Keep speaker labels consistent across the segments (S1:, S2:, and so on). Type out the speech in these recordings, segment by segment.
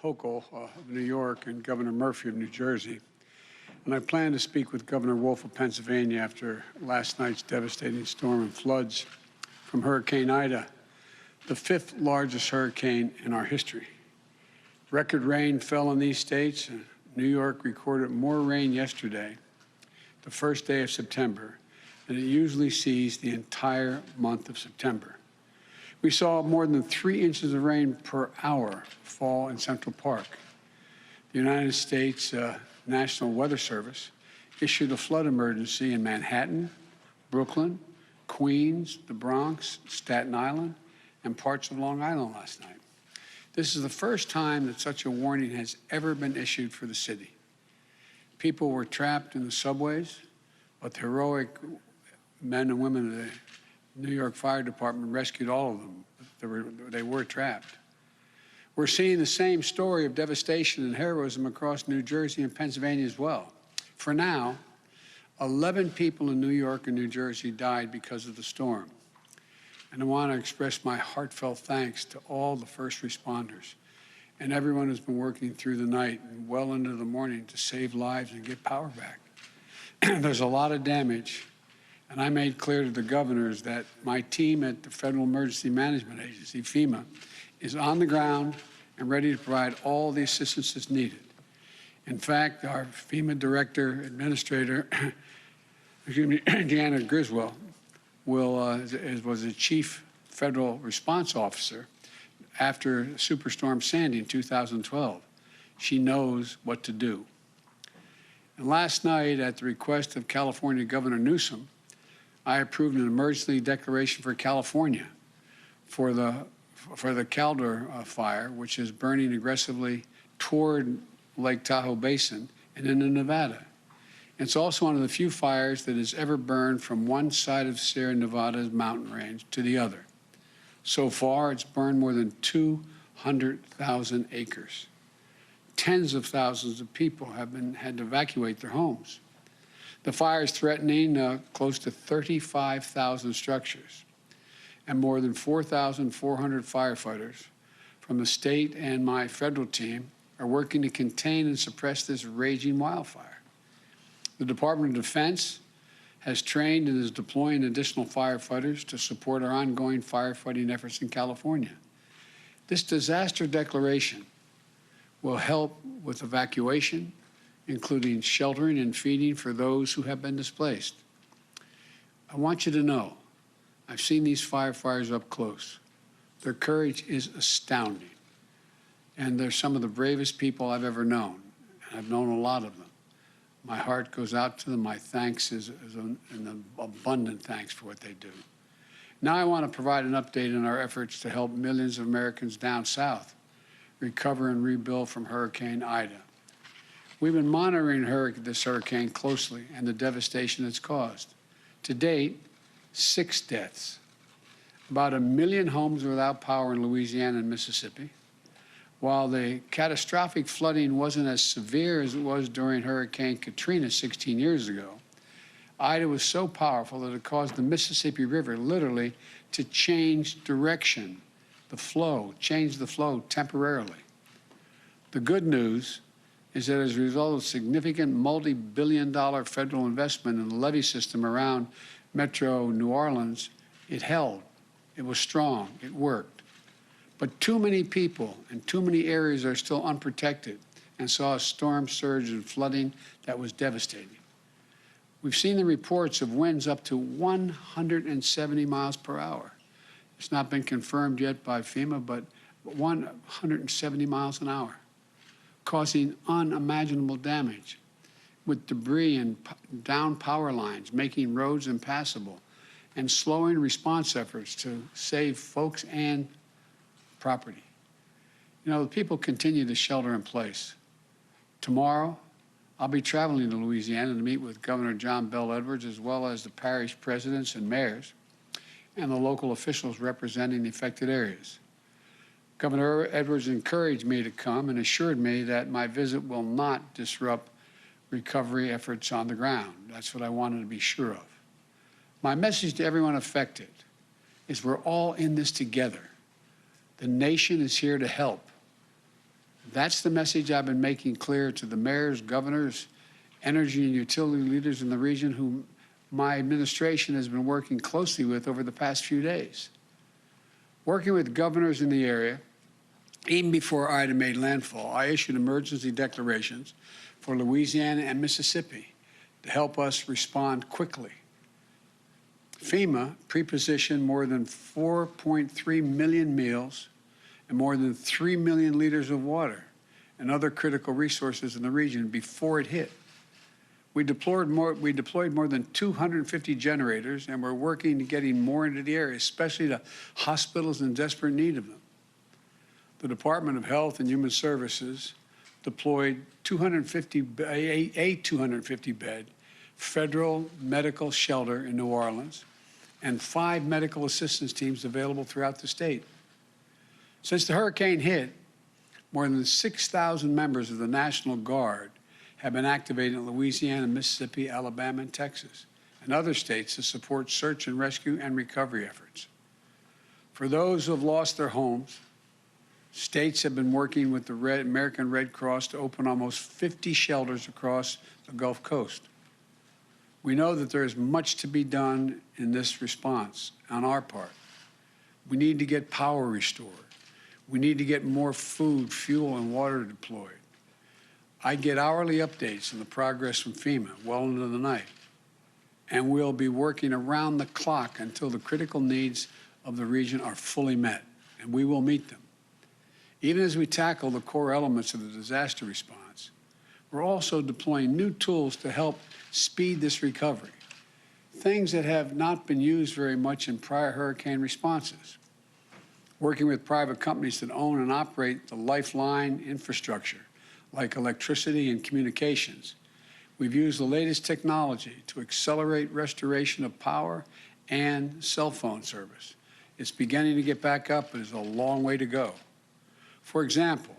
S1: Hochul of New York and Governor Murphy of New Jersey. And I plan to speak with Governor Wolf of Pennsylvania after last night's devastating storm and floods from Hurricane Ida, the fifth largest hurricane in our history. Record rain fell in these states. New York recorded more rain yesterday, the first day of September, than it usually sees the entire month of September. We saw more than 3 inches of rain per hour fall in Central Park. The United States National Weather Service issued a flood emergency in Manhattan, Brooklyn, Queens, the Bronx, Staten Island, and parts of Long Island last night. This is the first time that such a warning has ever been issued for the city. People were trapped in the subways, but the heroic men and women of the New York Fire Department rescued all of them. They were trapped. We're seeing the same story of devastation and heroism across New Jersey and Pennsylvania as well. For now, 11 people in New York and New Jersey died because of the storm. And I want to express my heartfelt thanks to all the first responders and everyone who's been working through the night and well into the morning to save lives and get power back. There's a lot of damage, and I made clear to the governors that my team at the Federal Emergency Management Agency, FEMA, is on the ground and ready to provide all the assistance that's needed. In fact, our FEMA Director Administrator, Deanna Griswold, was the Chief Federal Response Officer after Superstorm Sandy in 2012. She knows what to do. And last night, at the request of California Governor Newsom, I approved an emergency declaration for California for the Caldor fire, which is burning aggressively toward Lake Tahoe Basin and into Nevada. It's also one of the few fires that has ever burned from one side of Sierra Nevada's mountain range to the other. So far, it's burned more than 200,000 acres. Tens of thousands of people have had to evacuate their homes. The fire is threatening close to 35,000 structures, and more than 4,400 firefighters from the state and my federal team are working to contain and suppress this raging wildfire. The Department of Defense has trained and is deploying additional firefighters to support our ongoing firefighting efforts in California. This disaster declaration will help with evacuation, including sheltering and feeding for those who have been displaced. I want you to know, I've seen these firefighters up close. Their courage is astounding. And they're some of the bravest people I've ever known. And I've known a lot of them. My heart goes out to them. My thanks is an abundant thanks for what they do. Now I want to provide an update on our efforts to help millions of Americans down south recover and rebuild from Hurricane Ida. We've been monitoring this hurricane closely and the devastation it's caused. To date, 6 deaths. About 1 million homes without power in Louisiana and Mississippi. While the catastrophic flooding wasn't as severe as it was during Hurricane Katrina 16 years ago, Ida was so powerful that it caused the Mississippi River literally to change direction, change the flow temporarily. The good news is that as a result of significant multi-billion-dollar federal investment in the levee system around Metro New Orleans, it held, it was strong, it worked. But too many people and too many areas are still unprotected and saw a storm surge and flooding that was devastating. We've seen the reports of winds up to 170 miles per hour. It's not been confirmed yet by FEMA, but 170 miles an hour, causing unimaginable damage with debris and down power lines, making roads impassable, and slowing response efforts to save folks and property. You know, the people continue to shelter in place. Tomorrow, I'll be traveling to Louisiana to meet with Governor John Bel Edwards, as well as the parish presidents and mayors, and the local officials representing the affected areas. Governor Edwards encouraged me to come and assured me that my visit will not disrupt recovery efforts on the ground. That's what I wanted to be sure of. My message to everyone affected is we're all in this together. The nation is here to help. That's the message I've been making clear to the mayors, governors, energy and utility leaders in the region whom my administration has been working closely with over the past few days. Working with governors in the area, even before Ida made landfall, I issued emergency declarations for Louisiana and Mississippi to help us respond quickly. FEMA pre-positioned more than 4.3 million meals and more than 3 million liters of water and other critical resources in the region before it hit. We deployed more than 250 generators, and we're working to getting more into the area, especially to hospitals in desperate need of them. The Department of Health and Human Services deployed a 250-bed federal medical shelter in New Orleans and 5 medical assistance teams available throughout the state. Since the hurricane hit, more than 6,000 members of the National Guard have been activated in Louisiana, Mississippi, Alabama, and Texas, and other states to support search and rescue and recovery efforts. For those who have lost their homes, states have been working with the American Red Cross to open almost 50 shelters across the Gulf Coast. We know that there is much to be done in this response on our part. We need to get power restored. We need to get more food, fuel, and water deployed. I get hourly updates on the progress from FEMA well into the night, and we'll be working around the clock until the critical needs of the region are fully met, and we will meet them. Even as we tackle the core elements of the disaster response, we're also deploying new tools to help speed this recovery, things that have not been used very much in prior hurricane responses. Working with private companies that own and operate the lifeline infrastructure, like electricity and communications, we've used the latest technology to accelerate restoration of power and cell phone service. It's beginning to get back up, but there's a long way to go. For example,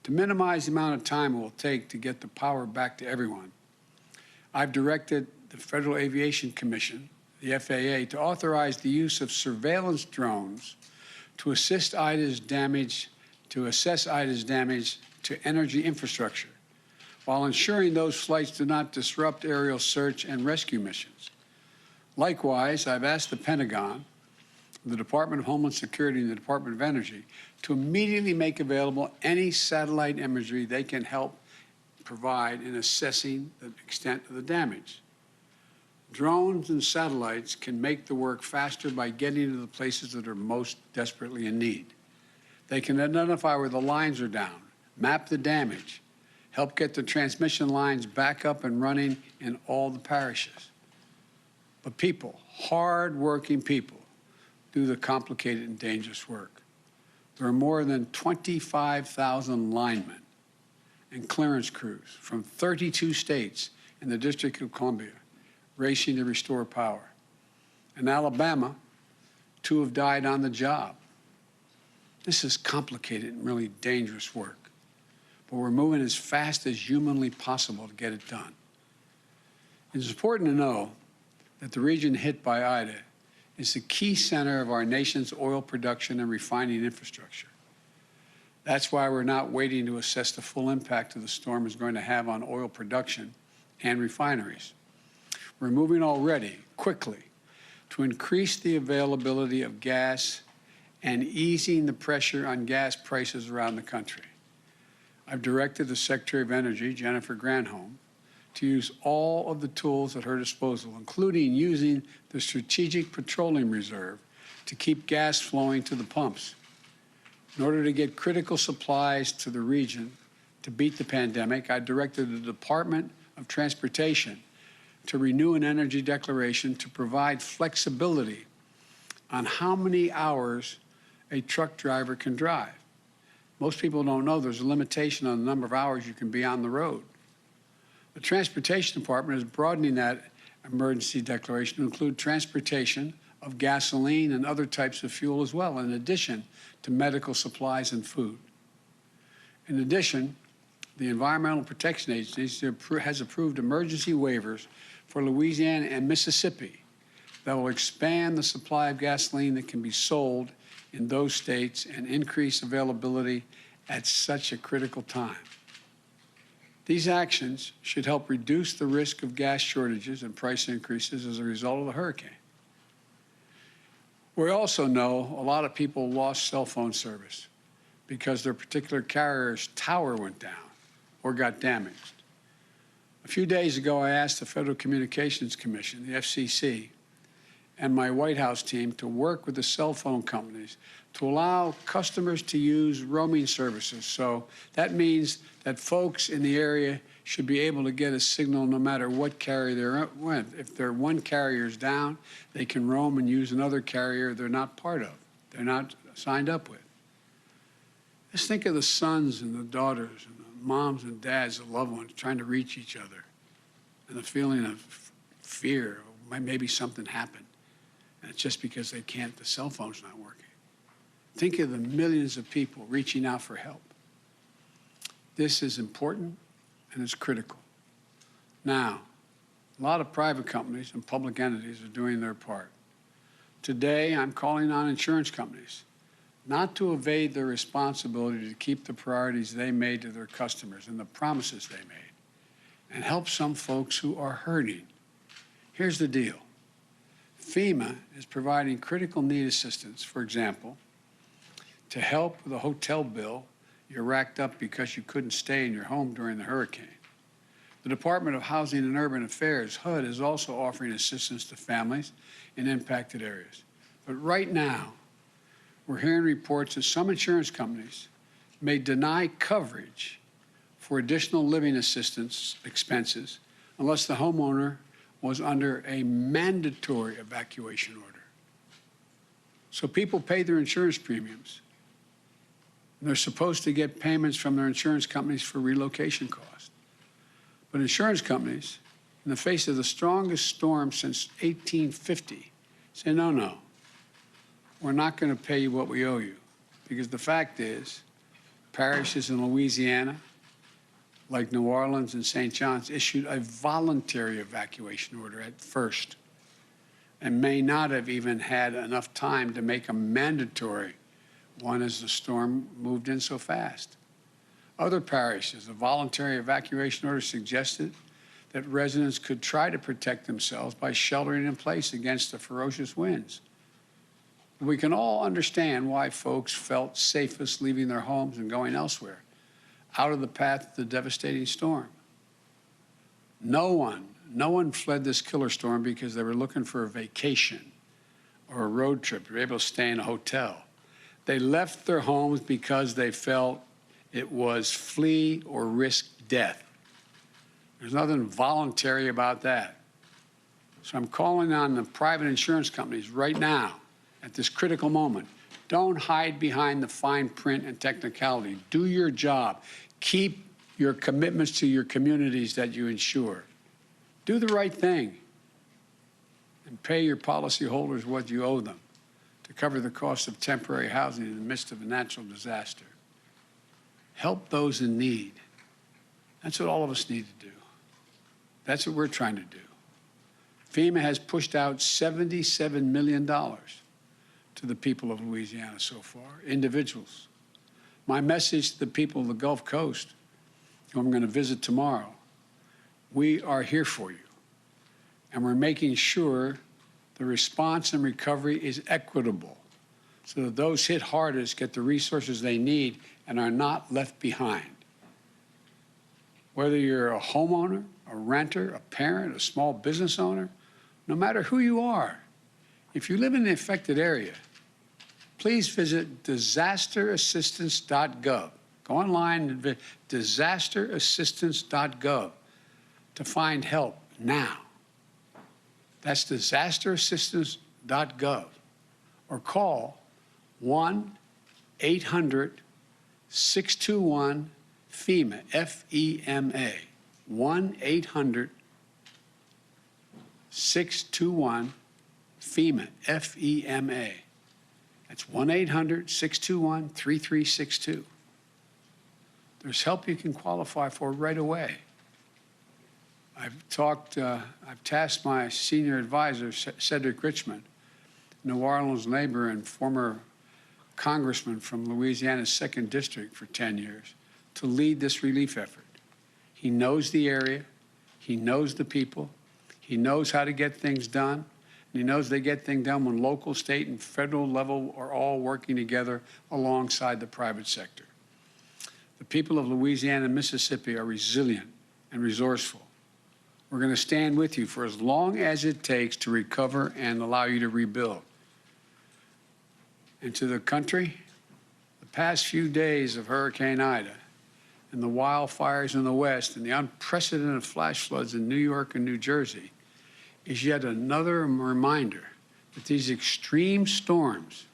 S1: to minimize the amount of time it will take to get the power back to everyone, I've directed the Federal Aviation Commission, the FAA, to authorize the use of surveillance drones to assess Ida's damage to energy infrastructure, while ensuring those flights do not disrupt aerial search and rescue missions. Likewise, I've asked the Pentagon, the Department of Homeland Security, and the Department of Energy to immediately make available any satellite imagery they can help provide in assessing the extent of the damage. Drones and satellites can make the work faster by getting to the places that are most desperately in need. They can identify where the lines are down, map the damage, help get the transmission lines back up and running in all the parishes. But people, hard-working people, do the complicated and dangerous work. There are more than 25,000 linemen and clearance crews from 32 states in the District of Columbia racing to restore power. In Alabama, 2 have died on the job. This is complicated and really dangerous work, but we're moving as fast as humanly possible to get it done. It's important to know that the region hit by Ida is the key center of our nation's oil production and refining infrastructure. That's why we're not waiting to assess the full impact of the storm is going to have on oil production and refineries. We're moving already, quickly, to increase the availability of gas and easing the pressure on gas prices around the country. I've directed the Secretary of Energy, Jennifer Granholm, to use all of the tools at her disposal, including using the Strategic Petroleum Reserve to keep gas flowing to the pumps. In order to get critical supplies to the region to beat the pandemic, I directed the Department of Transportation to renew an energy declaration to provide flexibility on how many hours a truck driver can drive. Most people don't know there's a limitation on the number of hours you can be on the road. The Transportation Department is broadening that emergency declaration to include transportation of gasoline and other types of fuel as well, in addition to medical supplies and food. In addition, the Environmental Protection Agency has approved emergency waivers for Louisiana and Mississippi that will expand the supply of gasoline that can be sold in those states and increase availability at such a critical time. These actions should help reduce the risk of gas shortages and price increases as a result of the hurricane. We also know a lot of people lost cell phone service because their particular carrier's tower went down or got damaged. A few days ago, I asked the Federal Communications Commission, the FCC, and my White House team to work with the cell phone companies to allow customers to use roaming services. So that means that folks in the area should be able to get a signal no matter what carrier they're with. If their one carrier's down, they can roam and use another carrier they're not part of, they're not signed up with. Just think of the sons and the daughters and the moms and dads, the loved ones trying to reach each other, and the feeling of fear, maybe something happened. And it's just because they can't, the cell phone's not working. Think of the millions of people reaching out for help. This is important and it's critical. Now, a lot of private companies and public entities are doing their part. Today, I'm calling on insurance companies not to evade their responsibility to keep the priorities they made to their customers and the promises they made, and help some folks who are hurting. Here's the deal. FEMA is providing critical need assistance, for example, to help with a hotel bill you racked up because you couldn't stay in your home during the hurricane. The Department of Housing and Urban Affairs, HUD, is also offering assistance to families in impacted areas. But right now, we're hearing reports that some insurance companies may deny coverage for additional living assistance expenses unless the homeowner was under a mandatory evacuation order. So people pay their insurance premiums. And they're supposed to get payments from their insurance companies for relocation costs. But insurance companies, in the face of the strongest storm since 1850, say, no, we're not going to pay you what we owe you. Because the fact is, parishes in Louisiana, like New Orleans and St. John's, issued a voluntary evacuation order at first and may not have even had enough time to make a mandatory one as the storm moved in so fast. Other parishes, a voluntary evacuation order suggested that residents could try to protect themselves by sheltering in place against the ferocious winds. We can all understand why folks felt safest leaving their homes and going elsewhere, out of the path of the devastating storm. No one fled this killer storm because they were looking for a vacation or a road trip. They were able to stay in a hotel. They left their homes because they felt it was flee or risk death. There's nothing voluntary about that. So I'm calling on the private insurance companies right now, at this critical moment. Don't hide behind the fine print and technicality. Do your job. Keep your commitments to your communities that you insure. Do the right thing and pay your policyholders what you owe them to cover the cost of temporary housing in the midst of a natural disaster. Help those in need. That's what all of us need to do. That's what we're trying to do. FEMA has pushed out $77 million to the people of Louisiana so far, individuals. My message to the people of the Gulf Coast, who I'm going to visit tomorrow, we are here for you. And we're making sure the response and recovery is equitable so that those hit hardest get the resources they need and are not left behind. Whether you're a homeowner, a renter, a parent, a small business owner, no matter who you are, if you live in the affected area, please visit disasterassistance.gov. Go online and visit disasterassistance.gov to find help now. That's disasterassistance.gov. Or call 1-800-621-FEMA, F-E-M-A. 1-800-621-FEMA, F-E-M-A. That's 1-800-621-3362. There's help you can qualify for right away. I've tasked my senior advisor, Cedric Richmond, New Orleans neighbor and former congressman from Louisiana's 2nd District for 10 years to lead this relief effort. He knows the area, he knows the people, he knows how to get things done, and he knows they get things done when local, state, and federal level are all working together alongside the private sector. The people of Louisiana and Mississippi are resilient and resourceful. We're going to stand with you for as long as it takes to recover and allow you to rebuild. And to the country, the past few days of Hurricane Ida and the wildfires in the West and the unprecedented flash floods in New York and New Jersey is yet another reminder that these extreme storms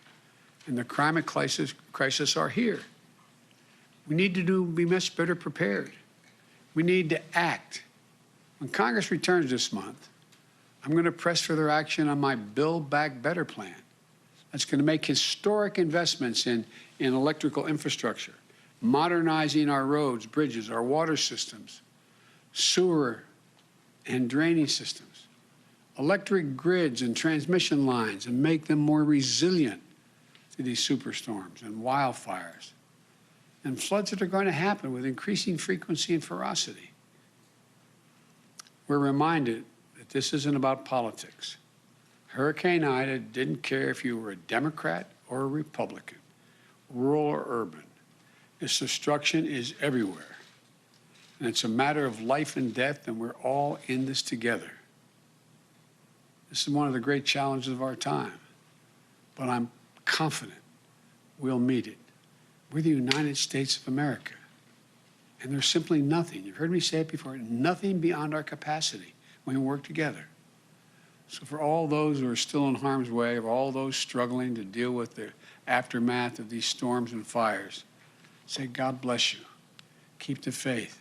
S1: and the climate crisis are here. We need to be much better prepared. We need to act. When Congress returns this month, I'm going to press for their action on my Build Back Better plan. That's going to make historic investments in electrical infrastructure, modernizing our roads, bridges, our water systems, sewer and drainage systems, electric grids and transmission lines, and make them more resilient to these superstorms and wildfires and floods that are going to happen with increasing frequency and ferocity. We're reminded that this isn't about politics. Hurricane Ida didn't care if you were a Democrat or a Republican, rural or urban. Its destruction is everywhere. And it's a matter of life and death, and we're all in this together. This is one of the great challenges of our time. But I'm confident we'll meet it. We're the United States of America. And there's simply nothing, you've heard me say it before, nothing beyond our capacity when we work together. So for all those who are still in harm's way, or all those struggling to deal with the aftermath of these storms and fires, say, God bless you. Keep the faith.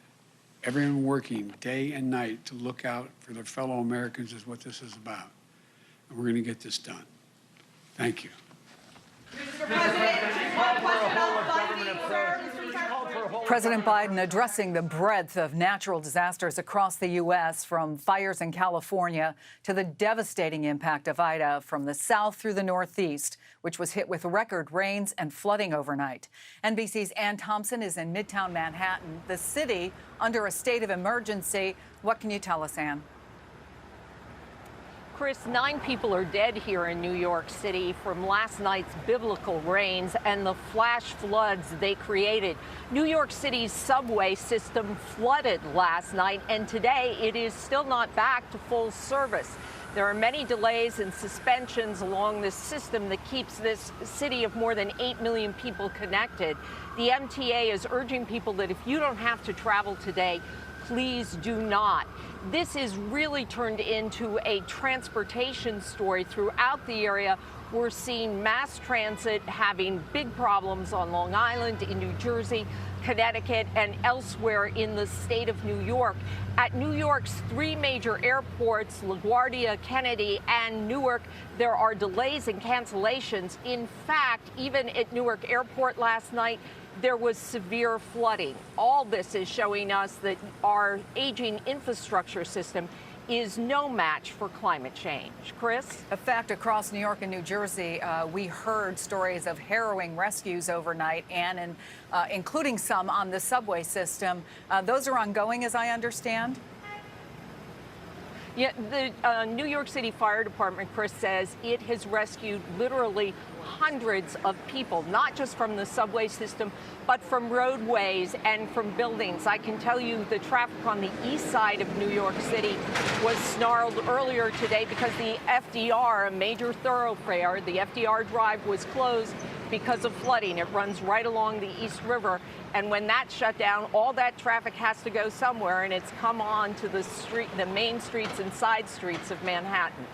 S1: Everyone working day and night to look out for their fellow Americans is what this is about. And we're going to get this done. Thank you.
S2: Mr. President, just one question on funding, sir.
S3: President Biden addressing the breadth of natural disasters across the U.S., from fires in California to the devastating impact of Ida from the south through the northeast, which was hit with record rains and flooding overnight. NBC's Ann Thompson is in Midtown Manhattan, the city under a state of emergency. What can you tell us, Ann?
S4: Chris, 9 people are dead here in New York City from last night's biblical rains and the flash floods they created. New York City's subway system flooded last night, and today it is still not back to full service. There are many delays and suspensions along this system that keeps this city of more than 8 million people connected. The MTA is urging people that if you don't have to travel today, please do not. This is really turned into a transportation story throughout the area. We're seeing mass transit having big problems on Long Island, in New Jersey, Connecticut, and elsewhere in the state of New York. At New York's 3 major airports, LaGuardia, Kennedy, and Newark, there are delays and cancellations. In fact, even at Newark Airport last night, there was severe flooding. All this is showing us that our aging infrastructure system is no match for climate change. Chris?
S3: In fact, across New York and New Jersey, we heard stories of harrowing rescues overnight, and including some on the subway system. Those are ongoing, as I understand.
S4: Yeah, the New York City Fire Department, Chris, says it has rescued literally hundreds of people, not just from the subway system, but from roadways and from buildings. I can tell you the traffic on the east side of New York City was snarled earlier today because the FDR, a major thoroughfare, the FDR Drive was closed because of flooding. It runs right along the East River. And when that's shut down, all that traffic has to go somewhere, and it's come on to the main streets and side streets of Manhattan.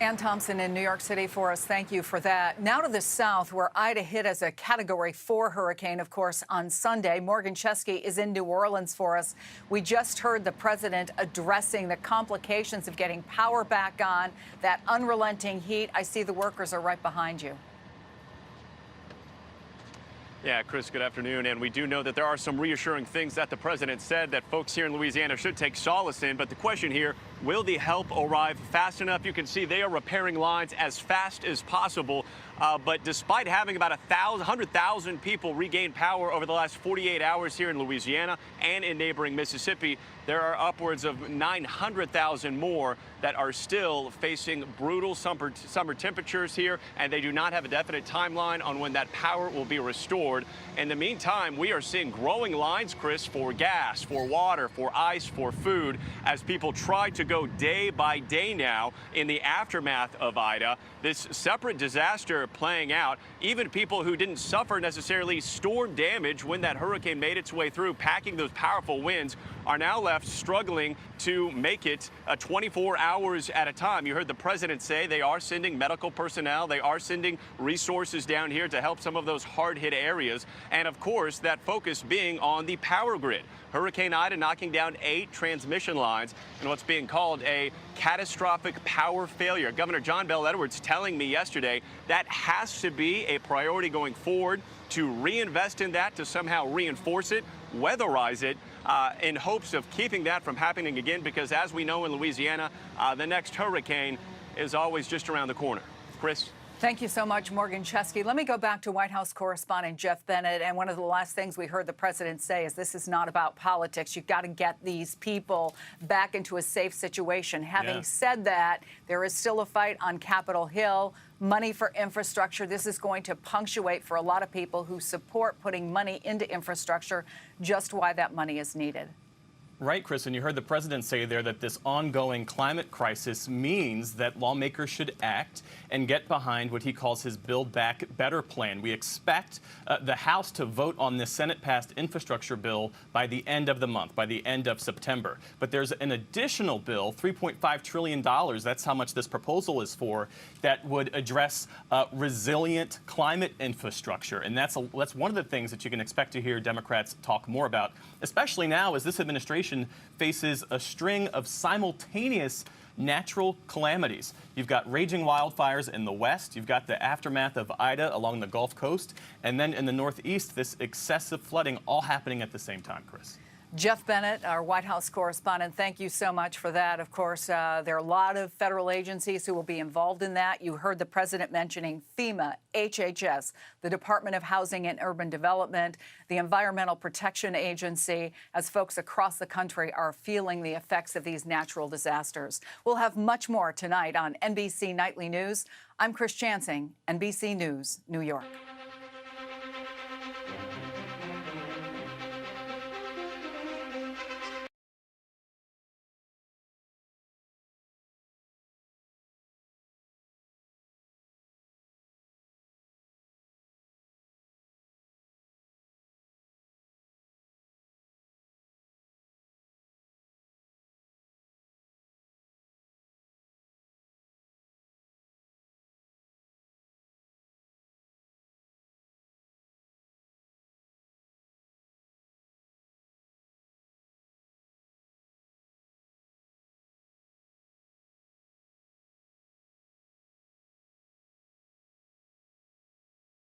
S3: Ann Thompson in New York City for us. Thank you for that. Now to the south, where Ida hit as a Category 4 hurricane, of course, on Sunday. Morgan Chesky is in New Orleans for us. We just heard the president addressing the complications of getting power back on, that unrelenting heat. I see the workers are right behind you.
S5: Yeah, Chris, good afternoon. And we do know that there are some reassuring things that the president said that folks here in Louisiana should take solace in. But the question here, will the help arrive fast enough? You can see they are repairing lines as fast as possible. But despite having about 100,000 people regain power over the last 48 hours here in Louisiana and in neighboring Mississippi, there are upwards of 900,000 more that are still facing brutal summer temperatures here, and they do not have a definite timeline on when that power will be restored. In the meantime, we are seeing growing lines, Chris, for gas, for water, for ice, for food, as people try to go day by day now in the aftermath of Ida. This separate disaster playing out. Even people who didn't suffer necessarily storm damage when that hurricane made its way through, packing those powerful winds, are now left struggling to make it 24 hours at a time. You heard the president say they are sending medical personnel, they are sending resources down here to help some of those hard-hit areas, and of course that focus being on the power grid. Hurricane Ida knocking down 8 transmission lines and what's being called a catastrophic power failure. Governor John Bel Edwards telling me yesterday that has to be a priority going forward, to reinvest in that, to somehow reinforce it, weatherize it, in hopes of keeping that from happening again, because as we know in Louisiana, the next hurricane is always just around the corner. Chris?
S3: Thank you so much, Morgan Chesky. Let me go back to White House correspondent Jeff Bennett. And one of the last things we heard the president say is this is not about politics. You've got to get these people back into a safe situation. Having said that, there is still a fight on Capitol Hill. Money for infrastructure. This is going to punctuate for a lot of people who support putting money into infrastructure just why that money is needed.
S6: Right, Chris, and you heard the president say there that this ongoing climate crisis means that lawmakers should act and get behind what he calls his Build Back Better plan. We expect the House to vote on this Senate-passed infrastructure bill by the end of the month, by the end of September. But there's an additional bill, $3.5 trillion, that's how much this proposal is for, that would address resilient climate infrastructure. And that's one of the things that you can expect to hear Democrats talk more about, especially now as this administration faces a string of simultaneous natural calamities. You've got raging wildfires in the west, you've got the aftermath of Ida along the Gulf Coast, and then in the northeast, this excessive flooding all happening at the same time, Chris.
S3: Jeff Bennett, our White House correspondent, thank you so much for that. Of course, there are a lot of federal agencies who will be involved in that. You heard the president mentioning FEMA, HHS, the Department of Housing and Urban Development, the Environmental Protection Agency, as folks across the country are feeling the effects of these natural disasters. We'll have much more tonight on NBC Nightly News. I'm Chris Chansing, NBC News, New York.